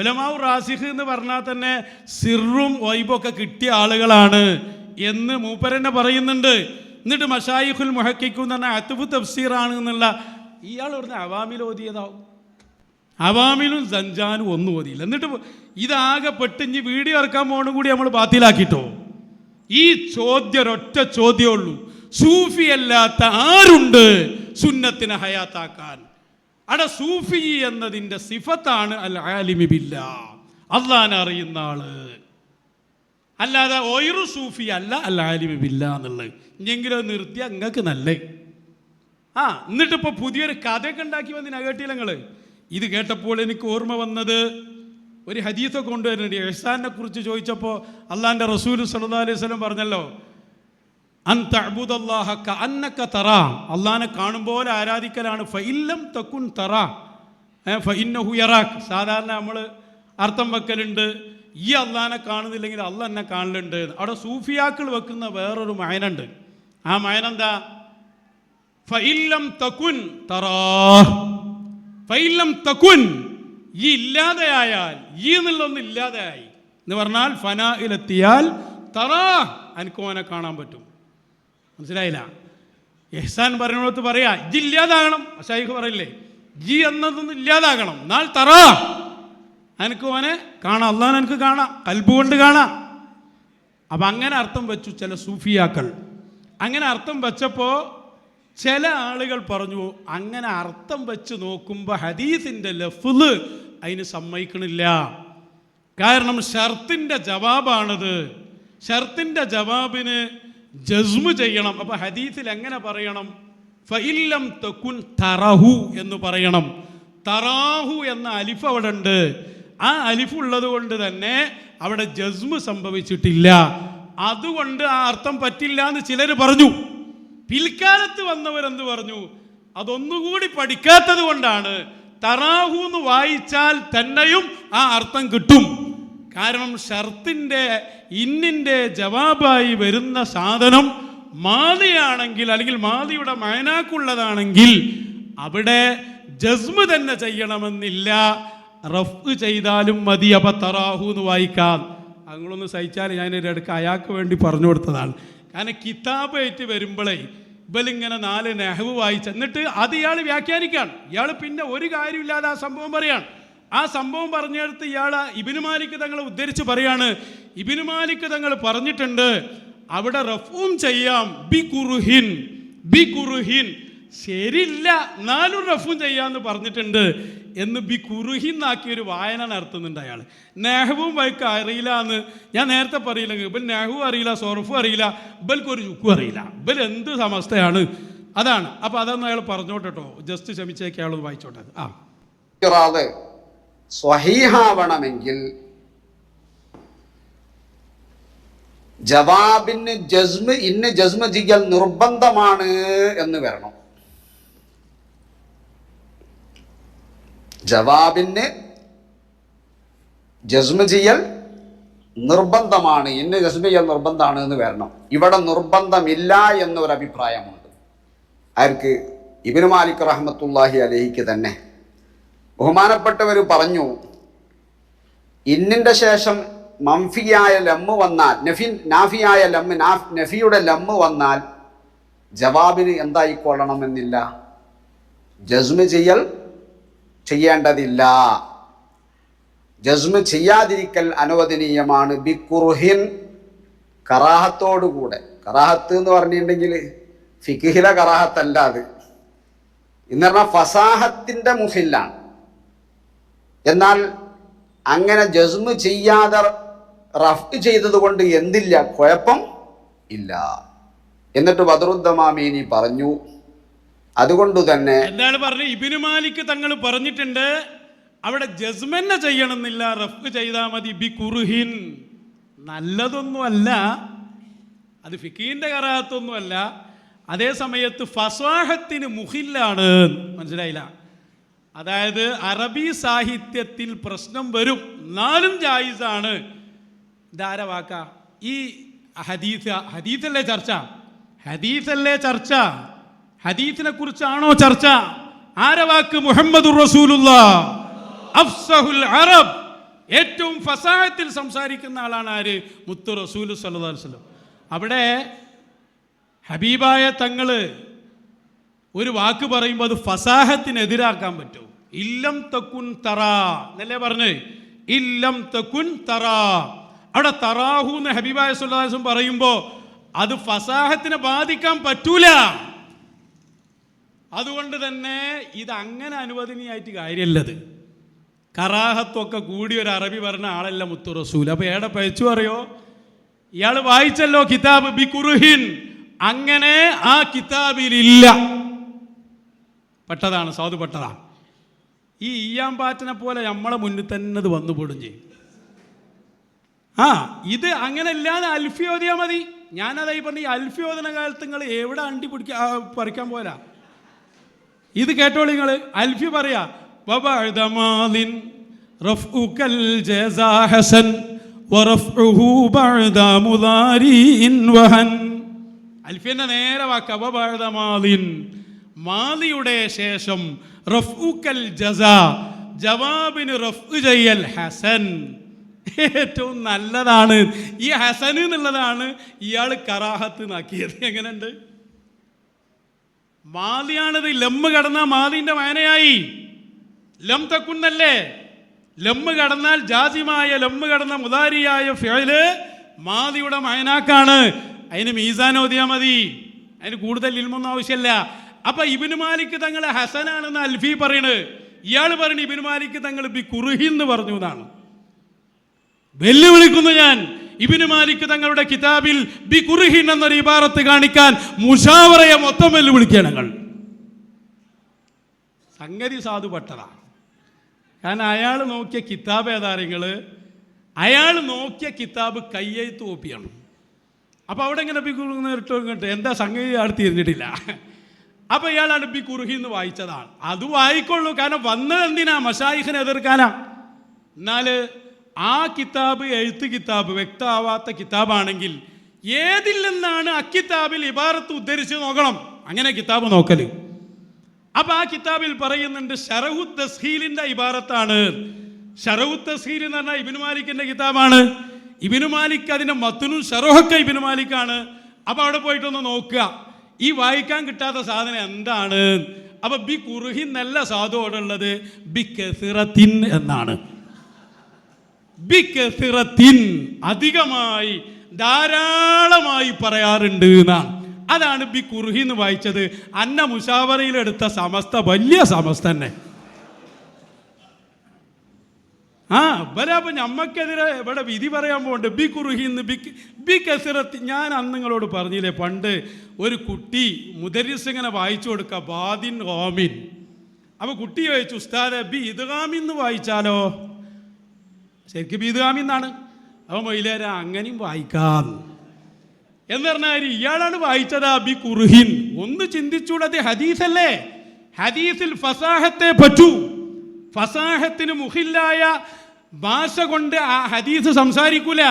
ഉലമാഉ റാസിഖ് എന്ന് പറഞ്ഞാൽ തന്നെ സിറും വൈബൊക്കെ കിട്ടിയ ആളുകളാണ് എന്ന് മൂപ്പരെന്നെ പറയുന്നുണ്ട്. എന്നിട്ട് മശായിഖുൽ മുഹക്കിക്കും എന്ന് പറഞ്ഞാൽ അത്ബു തഫ്സീറാണ് എന്നുള്ള ഇയാൾ പറഞ്ഞ അവാമിൽ ഓതിയതാവും. അവാമിലും സഞ്ചാനും ഒന്നും ഓതിയില്ല. എന്നിട്ട് ഇതാകെ പെട്ടിഞ്ഞ് വീഡിയോ ഇറക്കാൻ പോകണം കൂടി നമ്മൾ ബാത്തിലാക്കിട്ടോ. ഈ ചോദ്യം ഒരൊറ്റ ചോദ്യമേ ഉള്ളൂ, സൂഫി അല്ലാത്ത ആരുണ്ട് സുന്നത്തിനെ ഹയാത്താക്കാൻ? അവിടെ സൂഫി എന്നതിൻ്റെ സിഫത്താണ് അൽ ആലിമി ബില്ലാഹ്, അള്ളാഹനെ അറിയുന്ന ആള്. അല്ലാതെ ഒയറു സൂഫി അല്ല അൽ ആലിമി ബില്ലാഹ് എന്നുള്ളത്. ഇനിയെങ്കിലും നിർത്തിയാൽ നിങ്ങൾക്ക് നല്ലേ. എന്നിട്ടിപ്പോൾ പുതിയൊരു കഥയൊക്കെ ഉണ്ടാക്കി വന്നിന് കേട്ടില്ല നിങ്ങൾ? ഇത് കേട്ടപ്പോൾ എനിക്ക് ഓർമ്മ വന്നത് ഒരു ഹദീസൊക്കെ കൊണ്ടുവരുന്നുണ്ട്. ഇഹ്സാനെ കുറിച്ച് ചോദിച്ചപ്പോൾ അള്ളാഹിൻ്റെ റസൂൽ സല്ലല്ലാഹു അലൈഹി വസല്ലം പറഞ്ഞല്ലോ, അൻ തഅ്ബുദല്ലാഹ കഅന്നക തറാ, അള്ളാഹിനെ കാണുമ്പോൾ ആരാധിക്കലാണ്. ഫഇല്ലം തകുൻ തറാ ഫഇന്നഹു യറാക്. സാധാരണ നമ്മൾ അർത്ഥം വെക്കലുണ്ട്, ഈ അള്ളാഹിനെ കാണുന്നില്ലെങ്കിൽ അള്ളാഹ് എന്നെ കാണലുണ്ട്. അവിടെ സൂഫിയാക്കൾ വെക്കുന്ന വേറൊരു മയനുണ്ട്. ആ മയനെന്താ? ഫഇല്ലം തകുൻ തറാ, ഫഇല്ലം തകുൻ, ഈ ഇല്ലാതെയായാൽ, ഈ എന്നുള്ളൊന്നും ഇല്ലാതെയായി എന്ന് പറഞ്ഞാൽ ഫനായിലെത്തിയാൽ തറാ, എനിക്ക് ഓനെ കാണാൻ പറ്റും. മനസ്സിലായില്ല? ഇഹ്സാൻ പറയുന്നിടത്ത് പറയാ ജി ഇല്ലാതാകണം. ശൈഖ് പറയില്ലേ, ജി എന്നതൊന്നും ഇല്ലാതാകണം, എന്നാൽ തറാ, എനിക്ക് ഓനെ കാണാം, അള്ളാഹനെ എനിക്ക് കാണാം, കൽബ് കൊണ്ട് കാണാം. അപ്പം അങ്ങനെ അർത്ഥം വെച്ചു ചില സൂഫിയാക്കൾ. അങ്ങനെ അർത്ഥം വെച്ചപ്പോൾ ചില ആളുകൾ പറഞ്ഞു, അങ്ങനെ അർത്ഥം വെച്ച് നോക്കുമ്പോൾ ഹദീസിൻ്റെ ലഫ്ള് അതിന് സമ്മതിക്കണില്ല. കാരണം ഷർത്തിൻ്റെ ജവാബാണത്. ഷർത്തിൻ്റെ ജവാബിന് ജസ്മ് ചെയ്യണം. അപ്പോൾ ഹദീസിൽ എങ്ങനെ പറയണം? ഫഇല്ലം തകുൻ തറഹു എന്ന് പറയണം. തറാഹു എന്ന അലിഫ് അവിടെ ഉണ്ട്. ആ അലിഫ് ഉള്ളത് കൊണ്ട് തന്നെ അവിടെ ജസ്മ് സംഭവിച്ചിട്ടില്ല. അതുകൊണ്ട് ആ അർത്ഥം പറ്റില്ല എന്ന് ചിലർ പറഞ്ഞു. പിൽക്കാലത്ത് വന്നവരെന്ത് പറഞ്ഞു? അതൊന്നുകൂടി പഠിക്കാത്തത് കൊണ്ടാണ് തറാഹു എന്ന് വായിച്ചാൽ തന്നെയും ആ അർത്ഥം കിട്ടും. കാരണം ഷർത്തിൻ്റെ ഇന്നിൻ്റെ ജവാബായി വരുന്ന സാധനം മാദിയാണെങ്കിൽ, അല്ലെങ്കിൽ മാദിയുടെ മയനാക്കുള്ളതാണെങ്കിൽ അവിടെ ജസ്മ് തന്നെ ചെയ്യണമെന്നില്ല, റഫ് ചെയ്താലും മതി. അപ്പം തറാഹു എന്ന് വായിക്കാം. അങ്ങനൊന്ന് സഹിച്ചാൽ ഞാനൊരു ഇടയ്ക്ക് അയാൾക്ക് വേണ്ടി പറഞ്ഞു കൊടുത്തതാണ്. കാരണം കിതാബായിട്ട് വരുമ്പോഴേ ഇവലിങ്ങനെ 4 നെഹ്വ് വായിച്ച് എന്നിട്ട് അത് ഇയാൾ വ്യാഖ്യാനിക്കുകയാണ്. ഇയാൾ പിന്നെ ഒരു കാര്യമില്ലാതെ ആ സംഭവം പറയാണ്. ആ സംഭവം പറഞ്ഞെടുത്ത് ഇയാൾ ഇബ്നു മാലിക് തങ്ങളെ ഉദ്ധരിച്ച് പറയാണ്, ഇബ്നു മാലിക് തങ്ങൾ പറഞ്ഞിട്ടുണ്ട് അവിടെ റഫൂം ചെയ്യാം ബി കുറുഹിൻ, ബി കുറുഹിൻ, ശരിയില്ല എന്നാലും റഫൂം ചെയ്യാന്ന് പറഞ്ഞിട്ടുണ്ട് എന്ന് ബി കുറുഹിന്നാക്കിയൊരു വായന നടത്തുന്നുണ്ട് അയാൾ. നെഹ്വും വൈക്ക് അറിയില്ല എന്ന് ഞാൻ നേരത്തെ പറയില്ലെങ്കിൽ, ഇബൽ നെഹ്വും അറിയില്ല, സൊറഫും അറിയില്ല, ഇബൽക്കൊരു ചുക്കും അറിയില്ല, ഇബൽ എന്ത് സമസ്തയാണ് അതാണ്. അപ്പം അതൊന്നും അയാൾ പറഞ്ഞോട്ടോ, ജസ്റ്റ് ക്ഷമിച്ചേക്ക് അയാൾ വായിച്ചോട്ടെ. സ്വഹീഹാവണമെങ്കിൽ ജവാബിന് ജസ്മ്, ഇന്ന് ജസ്മ് ചെയ്യൽ നിർബന്ധമാണ് എന്ന് വരണം. ജവാബിന് ജസ്മ് ചെയ്യൽ നിർബന്ധമാണ്, ഇന്ന് ജസ്മ് ചെയ്യൽ നിർബന്ധമാണ് എന്ന് വരണം. ഇവിടെ നിർബന്ധമില്ല എന്നൊരു അഭിപ്രായമുണ്ട്. ആർക്ക്? ഇബ്നു മാലിക് റഹ്മത്തുള്ളാഹി അലൈഹിക്ക് തന്നെ. ബഹുമാനപ്പെട്ടവർ പറഞ്ഞു, ഇന്നിൻ്റെ ശേഷം മംഫിയായ ലമ്മ് വന്നാൽ, നാഫിയായ ലമ്മ്, നഫിയുടെ ലമ്മ് വന്നാൽ ജവാബിന് എന്തായിക്കൊള്ളണമെന്നില്ല, ജസ്മ് ചെയ്യൽ ചെയ്യേണ്ടതില്ല. ജസ്മ് ചെയ്യാതിരിക്കൽ അനുവദനീയമാണ്. ബിക്കുറുഹിൻ, കറാഹത്തോടുകൂടെ. കറാഹത്ത് എന്ന് പറഞ്ഞിട്ടുണ്ടെങ്കിൽ ഫിഖ്ഹിലെ കറാഹത്തല്ല അത്. എന്ന് പറഞ്ഞാൽ ഫസാഹത്തിൻ്റെ മുഹില്ലാണ്. എന്നാൽ അങ്ങനെ ജസ്മ് ചെയ്യാതെ റഫ് ചെയ്തത് കൊണ്ട് എന്തില്ല, കുഴപ്പം ഇല്ല. എന്നിട്ട് ബദറുദ്ദമാമീനി പറഞ്ഞു, അതുകൊണ്ട് തന്നെ എന്താണ് പറഞ്ഞത്? ഇബ്നു മാലിക് തങ്ങൾ പറഞ്ഞിട്ടുണ്ട് അവിടെ ജസ്മന്നെ ചെയ്യണമെന്നില്ല, റഫ് ചെയ്താൽ മതി. ബി കുറുഹിൻ, നല്ലതൊന്നുമല്ല അത്, ഫിഖീന്റെ കറാഹത്തൊന്നുമല്ല. അതേ സമയത്ത് ഫസ്വാഹത്തിന് മുഹില്ലാണ്. മനസ്സിലായില്ല? അതായത് അറബി സാഹിത്യത്തിൽ പ്രശ്നം വരും, എന്നാലും ജായിസാണ്. ഇതാരാ വാക്ക? ഈ ഹദീസല്ലേ ചർച്ച? ഹദീസല്ലേ ചർച്ച? ഹദീസിനെ കുറിച്ചാണോ ചർച്ച? ആരെ വാക്ക്? മുഹമ്മദുർ റസൂലുള്ളാഹ് അഫ്സഹുൽ അറബ്, ഏറ്റവും ഫസാഹത്തിൽ സംസാരിക്കുന്ന ആളാണ് ആര്? മുത്തു റസൂൽ സല്ലല്ലാഹു അലൈഹി വസല്ലം. അവിടെ ഹബീബായ തങ്ങള് ഒരു വാക്ക് പറയുമ്പോൾ അത് ഫസാഹത്തിനെതിരാക്കാൻ പറ്റും. ഇല്ലം തക്കുൻ തറാ എന്നല്ലേ പറഞ്ഞ്, ഇല്ലം തക്കുൻ തറാ. അവിടെ തറാഹു എന്ന് ഹബീബായ സല്ലല്ലാഹു അലൈഹി വസല്ലം പറയുമ്പോൾ അത് ഫസാഹത്തിനെ ബാധിക്കാൻ പറ്റൂല. അതുകൊണ്ട് തന്നെ ഇത് അങ്ങനെ അനുവദനീയായിട്ട് കാര്യമല്ലത്. കറാഹത്തൊക്കെ കൂടി ഒരു അറബി പറഞ്ഞ ആളല്ല മുത്തു റസൂൽ. അപ്പൊ ഏടെ പയച്ചു അറിയോ? ഇയാൾ വായിച്ചല്ലോ കിതാബ് ബി കുറുഹിൻ, അങ്ങനെ ആ കിതാബിലില്ല. പെട്ടതാണ്, സാധു പെട്ടതാണ്. ഈ ഈയാമ്പാറ്റിനെ പോലെ നമ്മളെ മുന്നിൽ തന്നെ അത് വന്നുപോടും ചെയ്യും. ഇത് അങ്ങനെ ഇല്ലാതെ അൽഫി ഓതിയാൽ മതി. ഞാനതായി പറഞ്ഞ ഈ അൽഫി ഓതുന്ന കാലത്ത് നിങ്ങൾ എവിടെ അണ്ടി പറിക്കാൻ പോരാ. ഇത് കേട്ടോളി നിങ്ങൾ. അൽഫി പറയാ വബഅദമാലിൻ റഫ്ഉകൽ ജസാ ഹസൻ വറഫ്ഉഹു ബഅദ മുദാരിഇൻ വഹൻ. അൽഫിന്റെ നേരെ വാക്ക വബഅദമാലിൻ, മാലിയുടെ ശേഷം റഫ്ഉകൽ ജസാ, ജവാബിന് റഫ് ചെയ്യൽ ഹസൻ, ഏറ്റവും നല്ലതാണ്. ഈ ഹസൻ എന്നുള്ളതാണ് ഇയാൾ കറാഹത്ത് നാക്കിയത്. എങ്ങനെയുണ്ട്? മാലിയാണിത്. ലമ്മ് കടന്ന മാലിന്റെ വായനയായി. ലം തക്കുന്നല്ലേ, ലമ്മ് കടന്നാൽ ജാസിമായ ലമ്മ് കടന്ന മുദാരിയായ ഫിഅല് മാലിയുടെ മയനാക്കാണ്. അതിന് മീസാൻ ഓതിയാൽ മതി, അതിന് കൂടുതൽ ഇൽമൊന്നും ആവശ്യമില്ല. അപ്പൊ ഇബ്നു മാലിക് തങ്ങളെ ഹസനാണെന്ന് അൽഫി പറയണ്. ഇയാൾ പറയണ ഇബ്നു മാലിക് തങ്ങൾ ബി കുറുഹി എന്ന് പറഞ്ഞു എന്നാണ്. വെല്ലുവിളിക്കുന്നു ഞാൻ. ഇബ്നു മാലിക് തങ്ങളുടെ കിതാബിൽ ബി കുറുഹിൻ എന്നൊരു ഇബാറത്ത് കാണിക്കാൻ മുഷാവറയെ മൊത്തം വെല്ലുവിളിക്കുകയാണ് ഞങ്ങൾ. സംഗതി സാധുപെട്ടതാണ്. കാരണം അയാൾ നോക്കിയ കിതാബ് ഏതാരങ്ങള്, അയാൾ നോക്കിയ കിതാബ് കയ്യെഴുത്ത് കോപ്പിയാണ്. അപ്പൊ അവിടെ ഇങ്ങനെ ബി കുറുഹിട്ട് എന്താ സംഗതി അയാൾ തിരിഞ്ഞിട്ടില്ല. അപ്പൊ ഇയാളാണ് ബി കുറുഹി എന്ന് വായിച്ചതാണ്. അത് വായിക്കൊള്ളൂ, കാരണം വന്നത് എന്തിനാ? മശായിഖിനെ എതിർക്കാനാ. എന്നാല് ആ കിതാബ് എഴുത്ത് കിതാബ് വ്യക്തമാവാത്ത കിതാബാണെങ്കിൽ ഏതിൽ നിന്നാണ് അക്കിതാബിൽ ഇബാറത്ത് ഉദ്ധരിച്ച് നോക്കണം. അങ്ങനെ കിതാബ് നോക്കല്. അപ്പൊ ആ കിതാബിൽ പറയുന്നുണ്ട് ശറഹു തസ്ഹീലിന്റെ ഇബാറത്താണ്. ശറഹു തസ്ഹീൽ എന്ന് പറഞ്ഞാൽ ഇബ്നു മാലിക്കിന്റെ കിതാബാണ്. ഇബ്നു മാലിക് അതിന്റെ മത്നും ശറഹൊക്കെ ഇബ്നു മാലിക്കാണ്. അപ്പൊ അവിടെ പോയിട്ടൊന്ന് നോക്കുക, ഈ വായിക്കാൻ കിട്ടാത്ത സാധനം എന്താണ്. അപ്പൊ ബി കുറുഹിൻ നല്ല സാധുവോടെ ഉള്ളത് ബി കസിറത്തിൻ എന്നാണ്. ബികസിറത്തിൻ, അധികമായി ധാരാളമായി പറയാറുണ്ട് എന്നാണ്. അതാണ് ബി കുറുഹി എന്ന് വായിച്ചത്. അന്ന മുഷാവറയിലെടുത്ത സമസ്ത വലിയ സമസ്ത തന്നെ. ഇവരപ്പൊ ഞമ്മക്കെതിരെ ഇവിടെ വിധി പറയാൻ പോകണ്ട്. B കുറുഹി B കസിറത്തി. ഞാൻ അന്ന് നിങ്ങളോട് പറഞ്ഞില്ലേ, പണ്ട് ഒരു കുട്ടി മുദരിസ് ഇങ്ങനെ വായിച്ചു കൊടുക്കുക ബാദിൻ ഹോമിൻ. അപ്പൊ കുട്ടി ചോദിച്ചു, ഉസ്താദെ ബി ഇദ്ഗാമിൻ എന്ന് വായിച്ചാലോ? ശരിക്കും ബീദാമിന്നാണ്. അവ മൊയിലേര അങ്ങനെയും വായിക്കാം എന്ന് പറഞ്ഞാൽ ഇയാളാണ് വായിച്ചതാ ബി കുറുഹിൻ. ഒന്ന് ചിന്തിച്ചൂടത് ഹദീസല്ലേ. ഹദീസിൽ ഫസാഹത്തെ പറ്റൂ. ഫസാഹത്തിന് മുഹില്ലായ ഭാഷ കൊണ്ട് ആ ഹദീസ് സംസാരിക്കൂല.